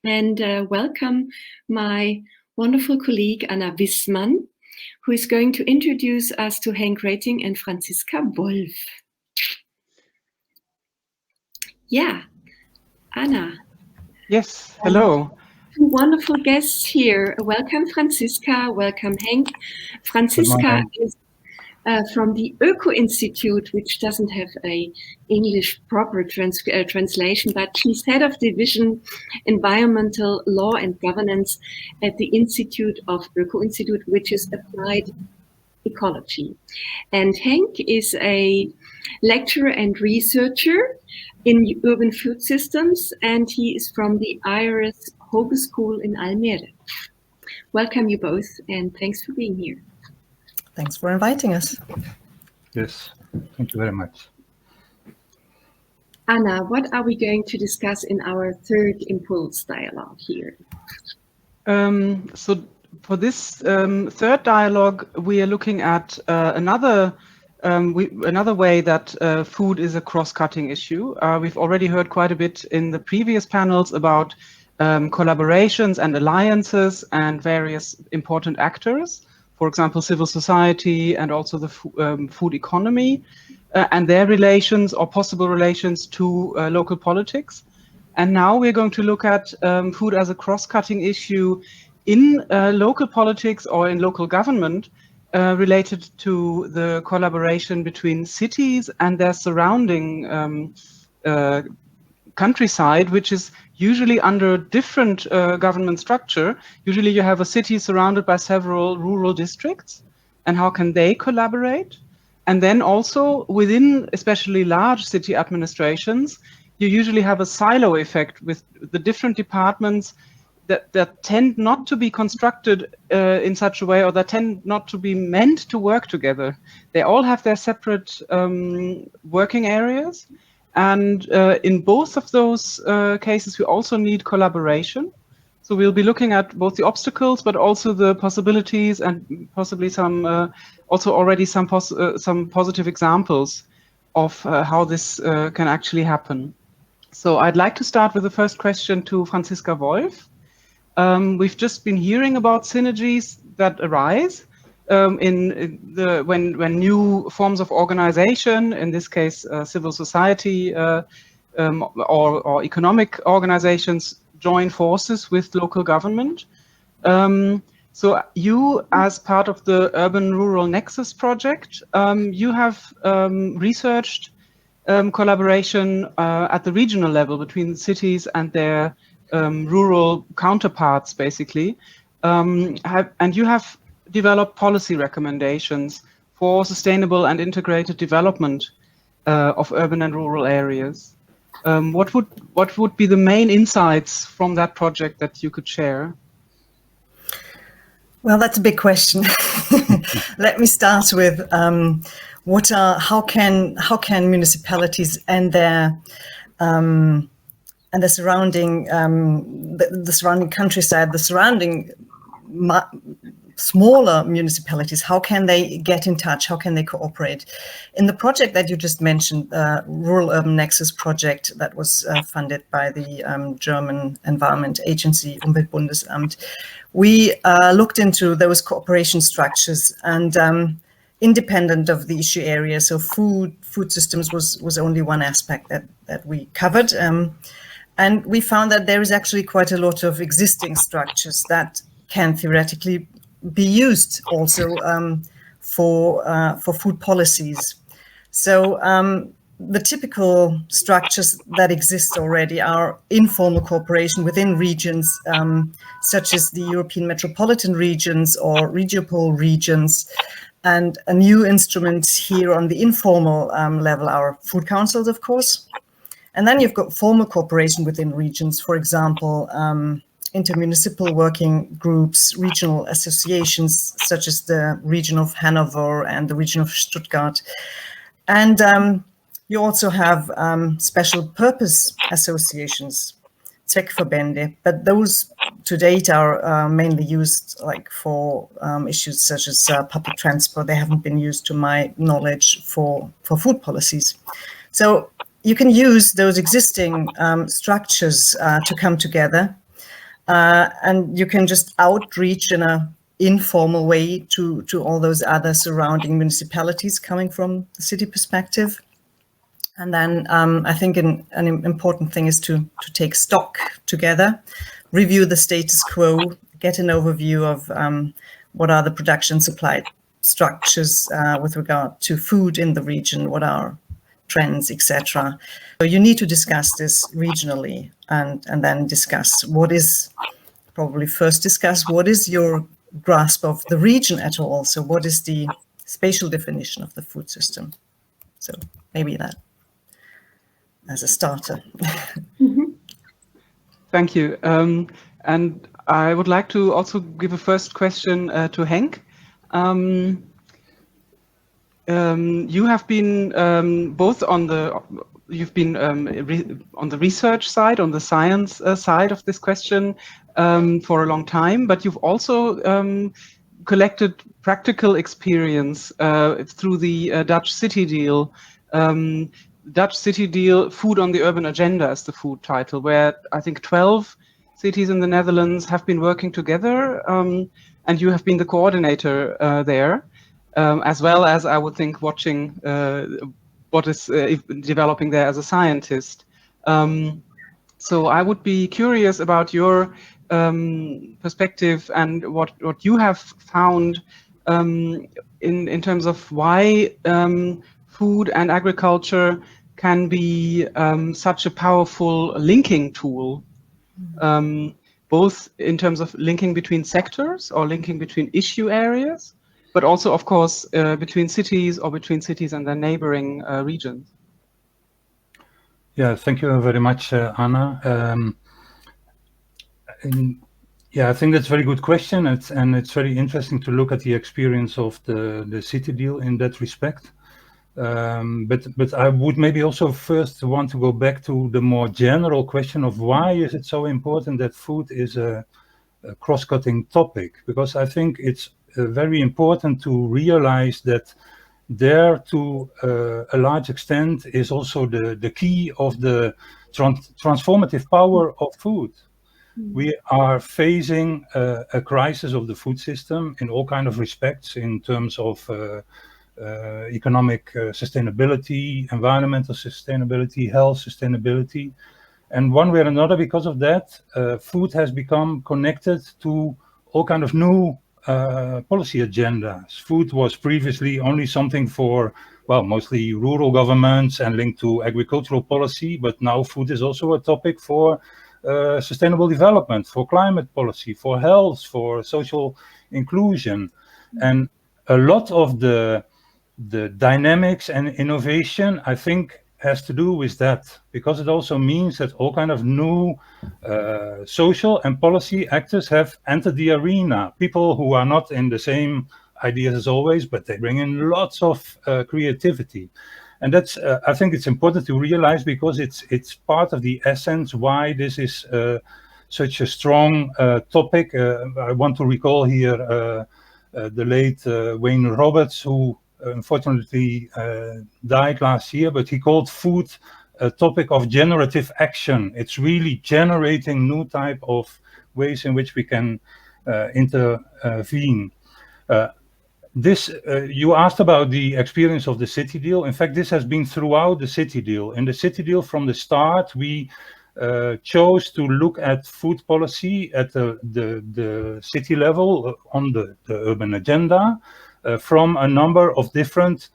and welcome my wonderful colleague Anna Wissmann, who is going to introduce us to Henk and Franziska Wolff. Yeah, Anna. Yes, hello. Two wonderful guests here. Welcome, Franziska. Welcome, Henk. Franziska is from the Öko Institute, which doesn't have a English proper translation, but she's head of division environmental law and governance at the Institute of Öko Institute, which is applied ecology. And Henk is a lecturer and researcher in urban food systems, and he is from the IRIS Hogeschool in Almere. Welcome you both, and thanks for being here. Thanks for inviting us. Yes, thank you very much. Anna, what are we going to discuss in our third Impuls dialogue here? So for this third dialogue, we are looking at another way that food is a cross-cutting issue. We've already heard quite a bit in the previous panels about collaborations and alliances and various important actors. For example, civil society and also the food economy and their relations or possible relations to local politics. And now we're going to look at food as a cross-cutting issue in local politics or in local government related to the collaboration between cities and their surrounding countryside, which is usually under a different government structure. Usually you have a city surrounded by several rural districts, and how can they collaborate? And then also within especially large city administrations, you usually have a silo effect with the different departments that tend not to be constructed in such a way, or that tend not to be meant to work together. They all have their separate working areas. And in both of those cases, we also need collaboration. So we'll be looking at both the obstacles, but also the possibilities, and possibly some also already some positive examples of how this can actually happen. So I'd like to start with the first question to Franziska Wolff. We've just been hearing about synergies that arise when new forms of organization, in this case civil society or economic organizations, join forces with local government. So you, as part of the Urban-Rural Nexus project, you have researched collaboration at the regional level between cities and their rural counterparts, basically, and you have developed policy recommendations for sustainable and integrated development of urban and rural areas. What would be the main insights from that project that you could share? Well, that's a big question. Let me start with how can municipalities and their surrounding the surrounding countryside, the surrounding smaller municipalities, how can they get in touch? How can they cooperate? In the project that you just mentioned, Rural Urban Nexus project that was funded by the German Environment Agency, Umweltbundesamt, we looked into those cooperation structures, and independent of the issue area, so food systems was only one aspect that we covered. And we found that there is actually quite a lot of existing structures that can theoretically be used also for food policies. So the typical structures that exist already are informal cooperation within regions, such as the European metropolitan regions or Regiopol regions. And a new instrument here on the informal level are food councils, of course. And then you've got formal cooperation within regions, for example, intermunicipal working groups, regional associations, such as the region of Hanover and the region of Stuttgart. And you also have special purpose associations, Zweckverbände, but those to date are mainly used for issues such as public transport. They haven't been used, to my knowledge, for food policies. So you can use those existing structures to come together And you can just outreach in a informal way to all those other surrounding municipalities coming from the city perspective. And then I think an important thing is to take stock together, review the status quo, get an overview of what are the production supply structures with regard to food in the region, what are trends, etc. So you need to discuss this regionally and then discuss what is your grasp of the region at all. So what is the spatial definition of the food system? So maybe that as a starter. Thank you. And I would like to also give a first question to Henk. You have been both on the on the research side, on the science side of this question for a long time, but you've also collected practical experience through the Dutch City Deal. Dutch City Deal, Food on the Urban Agenda is the food title, where I think 12 cities in the Netherlands have been working together, and you have been the coordinator there, as well as, I would think, watching what is developing there as a scientist. So I would be curious about your perspective and what you have found in terms of why food and agriculture can be such a powerful linking tool, both in terms of linking between sectors or linking between issue areas, but also, of course, between cities or between cities and their neighboring regions. Yeah, thank you very much, Anna. Yeah, I think that's a very good question, and it's very interesting to look at the experience of the City Deal in that respect. But I would maybe also first want to go back to the more general question of why is it so important that food is a cross-cutting topic? Because I think it's very important to realize that there, to a large extent, is also the key of the transformative power of food. We are facing a crisis of the food system in all kinds of respects, in terms of economic sustainability, environmental sustainability, health sustainability. And one way or another, because of that, food has become connected to all kinds of new policy agendas. Food was previously only something for, well, mostly rural governments and linked to agricultural policy, but now food is also a topic for sustainable development, for climate policy, for health, for social inclusion. And a lot of the dynamics and innovation, I think, has to do with that, because it also means that all kinds of new social and policy actors have entered the arena. People who are not in the same ideas as always, but they bring in lots of creativity. And that's, I think it's important to realize, because it's part of the essence why this is such a strong topic. I want to recall here the late Wayne Roberts, who unfortunately died last year, but he called food a topic of generative action. It's really generating new type of ways in which we can intervene. You asked about the experience of the City Deal. In fact, this has been throughout the City Deal. In the City Deal, from the start, we chose to look at food policy at the city level on the urban agenda, from a number of different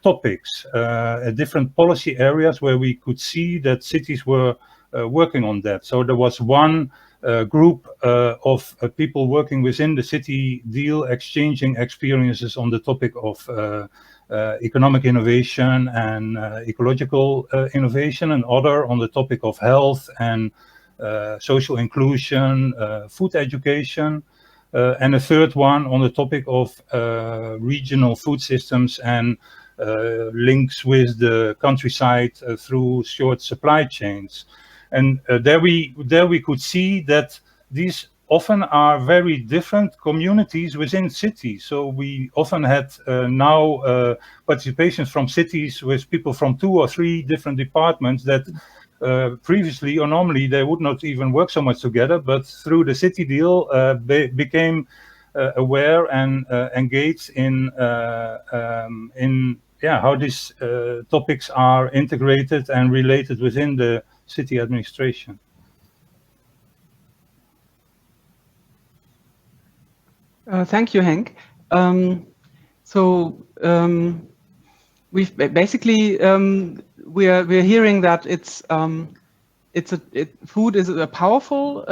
topics, different policy areas where we could see that cities were working on that. So there was one group of people working within the City Deal, exchanging experiences on the topic of economic innovation and ecological innovation, and other on the topic of health and social inclusion, food education. And a third one on the topic of regional food systems and links with the countryside through short supply chains. And there we could see that these often are very different communities within cities. So we often had now participations from cities with people from 2 or 3 different departments that previously or normally they would not even work so much together, but through the city deal they became aware and engaged in how these topics are integrated and related within the city administration. Thank you, Henk. We've basically we're hearing that food is a powerful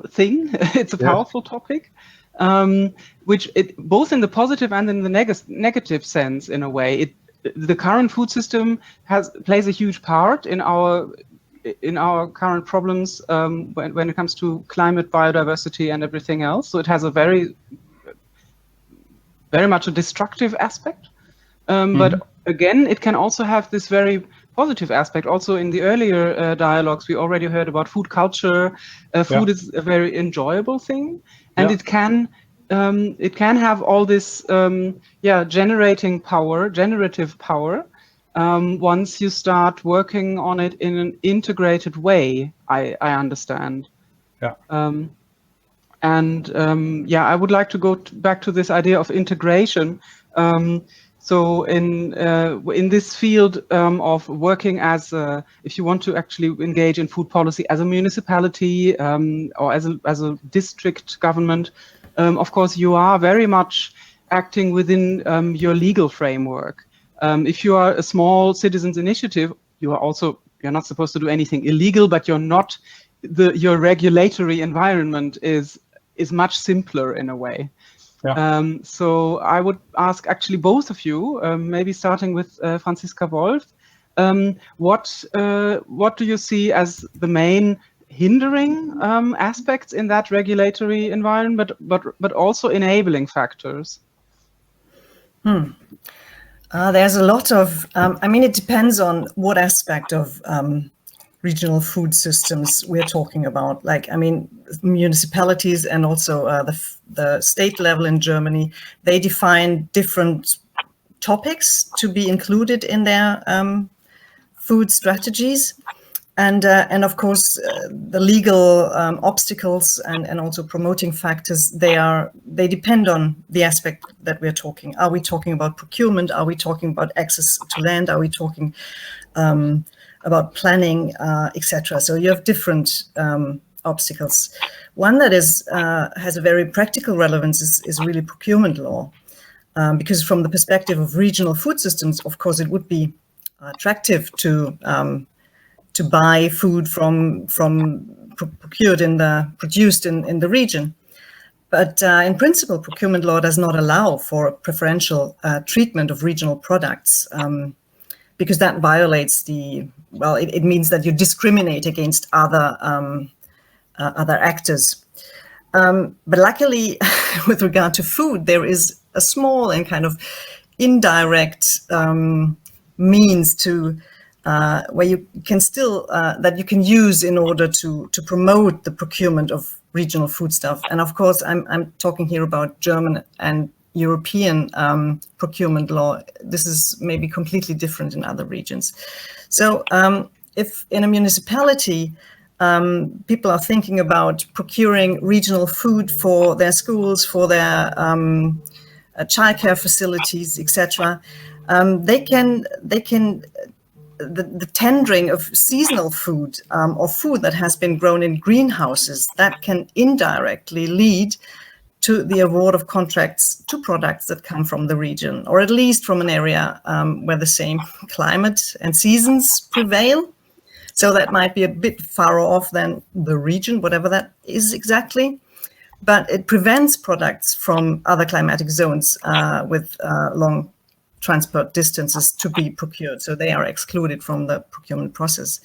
thing. It's a powerful topic, which both in the positive and in the negative sense, in a way. The current food system plays a huge part in our current problems when it comes to climate, biodiversity, and everything else. So it has a very much a destructive aspect. But again, it can also have this very positive aspect. Also, in the earlier dialogues, we already heard about food culture. Food is a very enjoyable thing, and it can have all this generative power once you start working on it in an integrated way. I understand. Yeah. I would like to go back to this idea of integration. So in this field of working as if you want to actually engage in food policy as a municipality or as a district government, of course you are very much acting within your legal framework. If you are a small citizens initiative, you're not supposed to do anything illegal, but your regulatory environment is much simpler in a way. Yeah. So I would ask actually both of you, maybe starting with Franziska Wolff, what do you see as the main hindering aspects in that regulatory environment, but also enabling factors? There's a lot of, it depends on what aspect of regional food systems we're talking about. Municipalities and also the state level in Germany, they define different topics to be included in their food strategies. And of course, the legal obstacles and also promoting factors, they depend on the aspect that we're talking. Are we talking about procurement? Are we talking about access to land? Are we talking about planning, etc.? So you have different obstacles. One that has a very practical relevance is really procurement law, because from the perspective of regional food systems, of course, it would be attractive to buy food produced in the region. But in principle, procurement law does not allow for preferential treatment of regional products, because that violates it means that you discriminate against other actors. But luckily, with regard to food, there is a small and kind of indirect means to where you can still that you can use in order to promote the procurement of regional foodstuff. And of course, I'm talking here about German and European procurement law. This is maybe completely different in other regions. So if in a municipality people are thinking about procuring regional food for their schools, for their childcare facilities, etc., the tendering of seasonal food or food that has been grown in greenhouses, that can indirectly lead to the award of contracts to products that come from the region, or at least from an area where the same climate and seasons prevail. So that might be a bit far off than the region, whatever that is exactly. But it prevents products from other climatic zones with long transport distances to be procured. So they are excluded from the procurement process.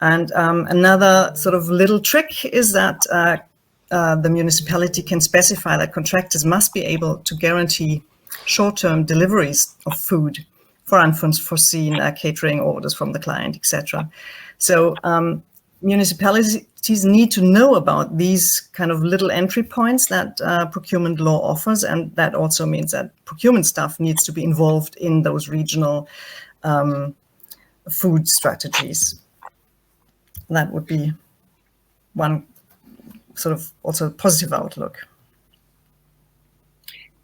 And another sort of little trick is that the municipality can specify that contractors must be able to guarantee short-term deliveries of food for unforeseen catering orders from the client, etc. So municipalities need to know about these kind of little entry points that procurement law offers, and that also means that procurement staff needs to be involved in those regional food strategies. That would be one sort of also positive outlook.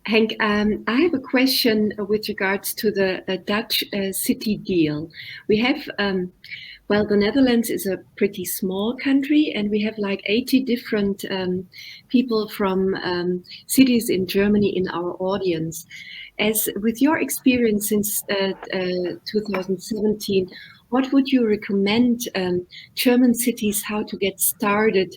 Henk, I have a question with regards to the Dutch city deal. We have, well, the Netherlands is a pretty small country, and we have like 80 different people from cities in Germany in our audience. As with your experience since 2017, what would you recommend German cities how to get started?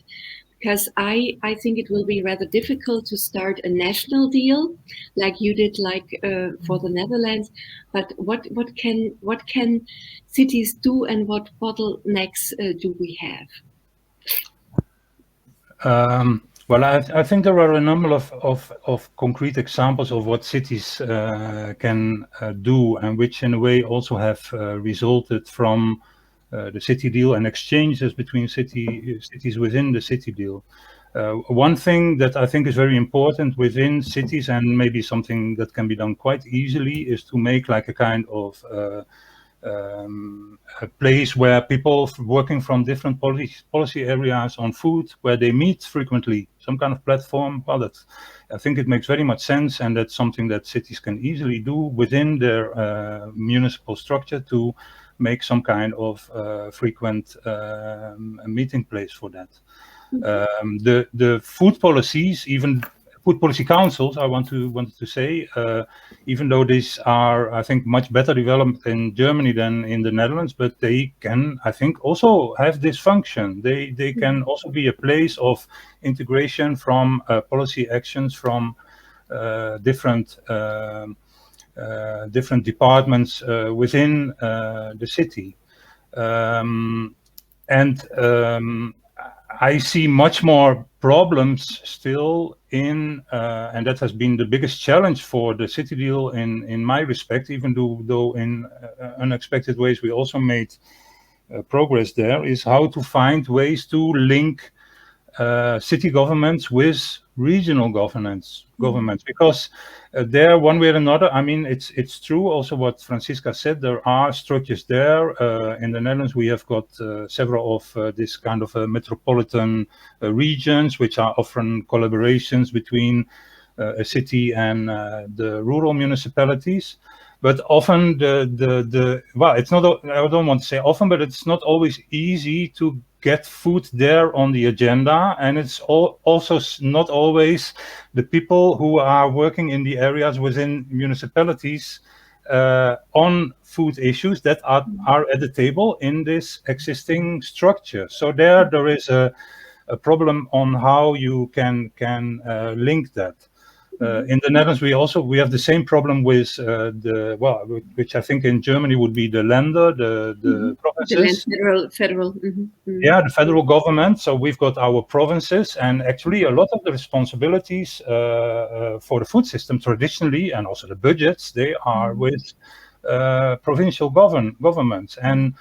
Because I think it will be rather difficult to start a national deal like you did, like for the Netherlands. But what can cities do, and what bottlenecks do we have? Well, I think there are a number of concrete examples of what cities can do, and which in a way also have resulted from the city deal and exchanges between cities within the city deal. One thing that I think is very important within cities, and maybe something that can be done quite easily, is to make like a kind of a place where people working from different policy areas on food, where they meet frequently, some kind of platform. Well, I think it makes very much sense, and that's something that cities can easily do within their municipal structure to make some kind of frequent meeting place for that. The food policies, even food policy councils, I wanted to say, even though these are, I think, much better developed in Germany than in the Netherlands, but they can, I think, also have this function. They can also be a place of integration from policy actions from different departments within the city. I see much more problems still in, and that has been the biggest challenge for the city deal in my respect, even though in unexpected ways we also made progress there, is how to find ways to link city governments with regional governments, because there, one way or another, I mean, it's true also what Franziska said, there are structures there. In the Netherlands, we have got several of this kind of metropolitan regions, which are often collaborations between a city and the rural municipalities. But often well, it's not, I don't want to say often, but it's not always easy to get food there on the agenda, and it's also not always the people who are working in the areas within municipalities on food issues that are at the table in this existing structure. So there is a problem on how you can link that. In the Netherlands, we have the same problem with which I think in Germany would be the Länder, the provinces. The land, federal. Yeah, the federal government. So we've got our provinces, and actually a lot of the responsibilities for the food system traditionally, and also the budgets, they are with provincial governments. And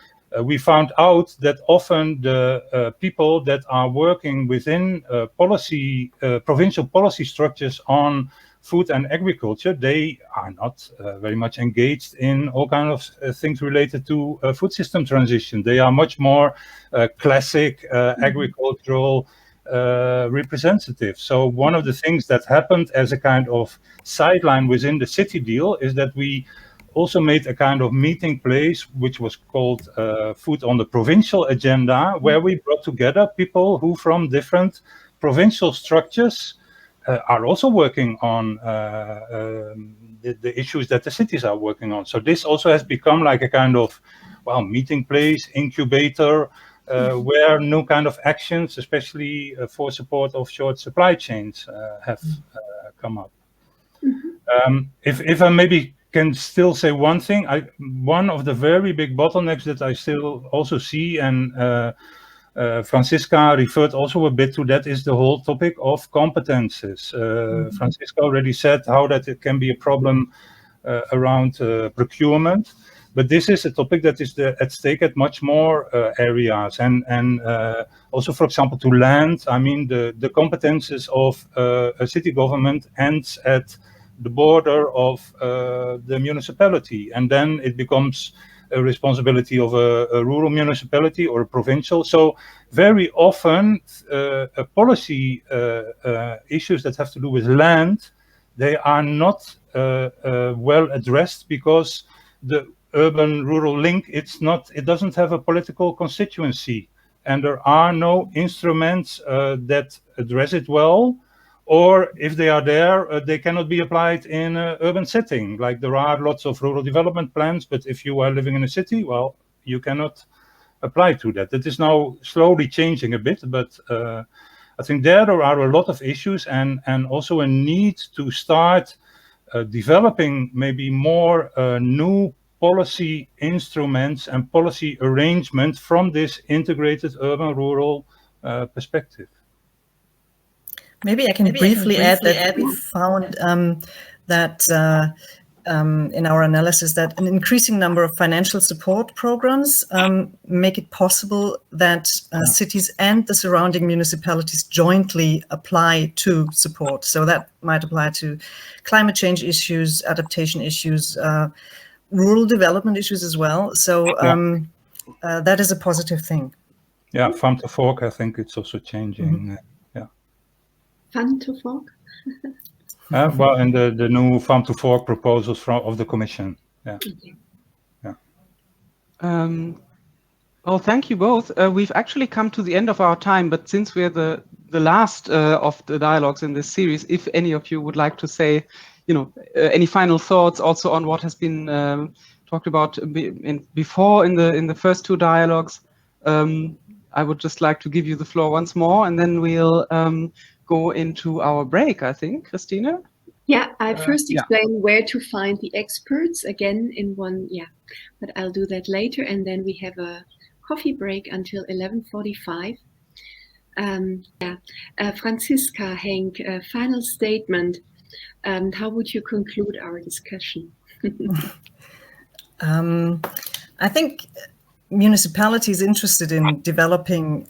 we found out that often the people that are working within provincial policy structures on food and agriculture, they are not very much engaged in all kinds of things related to food system transition. They are much more classic agricultural representative. So one of the things that happened as a kind of sideline within the city deal is that we also made a kind of meeting place which was called Food on the Provincial Agenda, where we brought together people who from different provincial structures are also working on the issues that the cities are working on. So this also has become like a kind of, well, meeting place, incubator, where new kind of actions, especially for support of short supply chains, have come up. If I maybe can still say one thing, one of the very big bottlenecks that I still also see, and Franziska referred also a bit to that, is the whole topic of competences. Franziska already said how that it can be a problem around procurement, but this is a topic that is at stake at much more areas, and also, for example, to land. I mean, the competences of a city government ends at the border of the municipality, and then it becomes a responsibility of a rural municipality or a provincial. So very often policy issues that have to do with land, they are not well addressed, because the urban-rural link, it doesn't have a political constituency, and there are no instruments that address it well, or if they are there, they cannot be applied in an urban setting. Like there are lots of rural development plans, but if you are living in a city, well, you cannot apply to that. That is now slowly changing a bit, but I think there are a lot of issues, and also a need to start developing maybe more new policy instruments and policy arrangement from this integrated urban-rural perspective. Maybe I can briefly add that we found that in our analysis that an increasing number of financial support programs make it possible that cities and the surrounding municipalities jointly apply to support. So that might apply to climate change issues, adaptation issues, rural development issues as well. So that is a positive thing. Yeah, farm to fork, I think it's also changing. Farm to fork? Well, and the new farm to fork proposals of the Commission. Yeah. Okay. Yeah. Well, thank you both. We've actually come to the end of our time, but since we're the last of the dialogues in this series, if any of you would like to say, any final thoughts also on what has been talked about before in the first two dialogues, I would just like to give you the floor once more, and then we'll go into our break, I think. Christina? Yeah, I first explain where to find the experts again in one, but I'll do that later. And then we have a coffee break until 11:45. Franziska, Henk, final statement. How would you conclude our discussion? I think municipalities interested in developing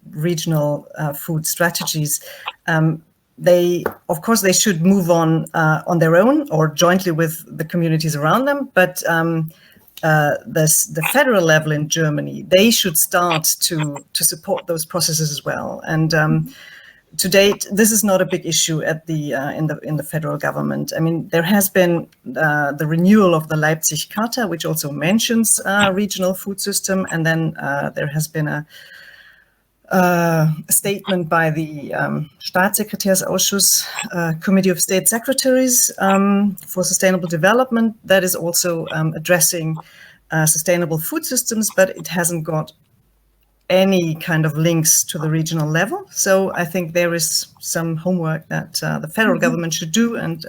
regional food strategies, of course they should move on their own or jointly with the communities around them, but the federal level in Germany, they should start to support those processes as well. And to date, this is not a big issue at in the federal government. I mean, there has been the renewal of the Leipzig Charta, which also mentions regional food system, and then there has been a statement by the Staatssekretärsausschuss, Committee of State Secretaries for Sustainable Development, that is also addressing sustainable food systems, but it hasn't got any kind of links to the regional level. So I think there is some homework that the federal government should do, and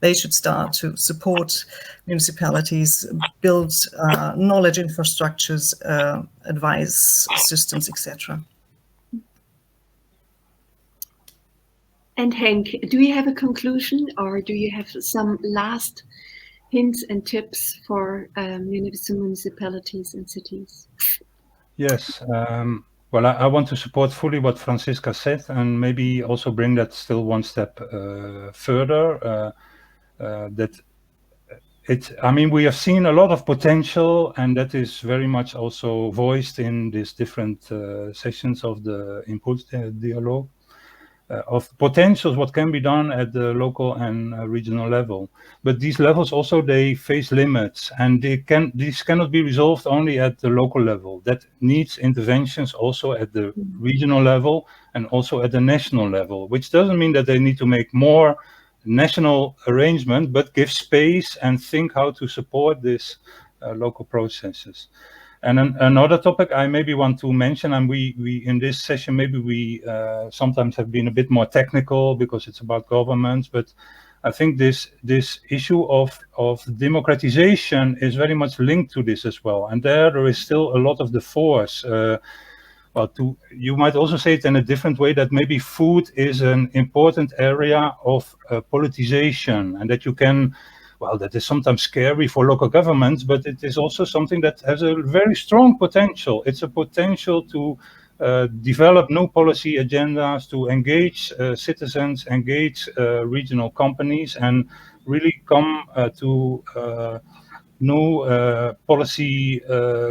they should start to support municipalities, build knowledge infrastructures, advice systems, etc. And Henk, do you have a conclusion, or do you have some last hints and tips for municipalities and cities? Yes. Well, I want to support fully what Franziska said, and maybe also bring that still one step further. I mean, we have seen a lot of potential, and that is very much also voiced in these different sessions of the Impuls Dialog. Of potentials, what can be done at the local and regional level, but these levels also, they face limits, and these cannot be resolved only at the local level. That needs interventions also at the regional level and also at the national level, which doesn't mean that they need to make more national arrangement, but give space and think how to support these local processes. And another topic I maybe want to mention, and we in this session, maybe we sometimes have been a bit more technical because it's about governments, but I think this issue of democratization is very much linked to this as well. And there is still a lot of the force. You might also say it in a different way, that maybe food is an important area of politicization, and that you can, well, that is sometimes scary for local governments, but it is also something that has a very strong potential. It's a potential to develop new policy agendas, to engage citizens, engage regional companies, and really come to new policy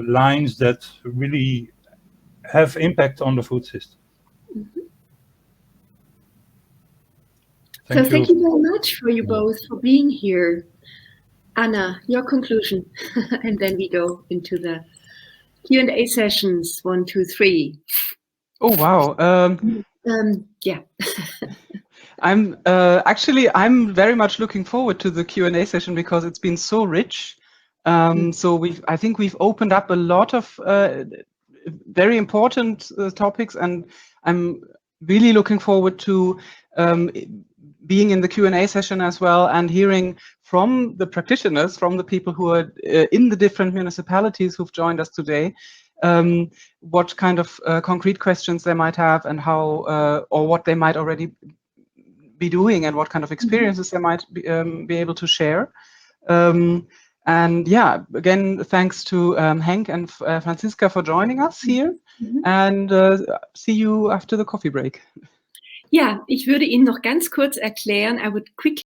lines that really have impact on the food system. So thank you very much for you both for being here. Anna, your conclusion, and then we go into the Q&A sessions, 1, 2, 3. Oh, wow. Yeah. I'm very much looking forward to the Q&A session because it's been so rich. So I think we've opened up a lot of very important topics, and I'm really looking forward to being in the Q&A session as well and hearing from the practitioners, from the people who are in the different municipalities who've joined us today, what kind of concrete questions they might have and how or what they might already be doing and what kind of experiences they might be able to share. And yeah, again, thanks to Henk and Franziska for joining us here, and see you after the coffee break. Ja, ich würde Ihnen noch ganz kurz erklären, I would quickly